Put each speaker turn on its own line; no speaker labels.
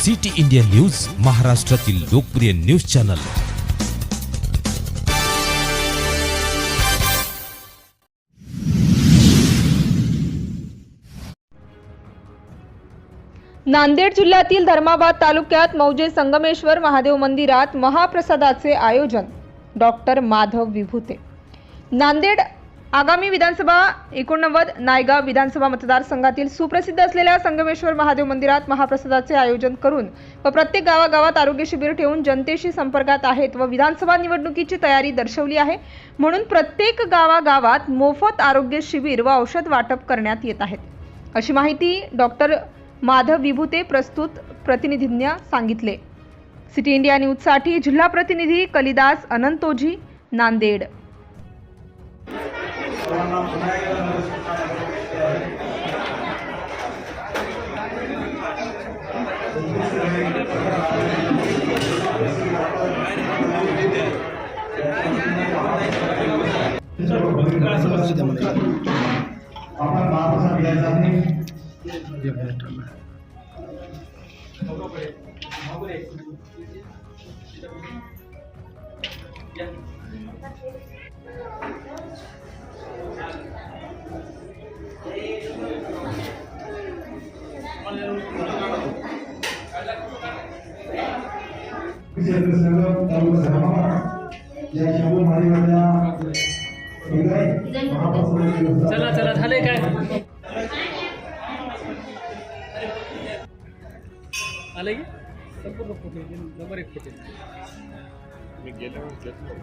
City India news, महाराष्ट्रातील लोकप्रिय news channel.
Nanded जिल्ह्यातील धर्माबाद तालुक्यात मौजे संगमेश्वर महादेव मंदिरात महाप्रसादाचे आयोजन। डॉक्टर माधव विभूते। नांदेड आगामी विधानसभा 89 नायगाव विधानसभा मतदारसंघातील सुप्रसिद्ध असलेल्या संगमेश्वर महादेव मंदिरात महाप्रसादाचे आयोजन करून व प्रत्येक गावागावात आरोग्य शिबिर ठेवून जनतेशी संपर्कात आहेत व विधानसभा निवडणुकीची तयारी दर्शवली आहे। म्हणून प्रत्येक गावागावात मोफत आरोग्य शिबिर व औषध वाटप करण्यात येत आहेत, अशी माहिती डॉक्टर माधव विभूते प्रस्तुत प्रतिनिधींनी सांगितले। सिटी इंडिया न्यूज साठी जिल्हा प्रतिनिधी कलिदास अनंतोजी, नांदेड।
चला चला झाले काय आले की संपूर्ण फोटो नंबर 1 फोटो मी गेल्यावर घेतलो।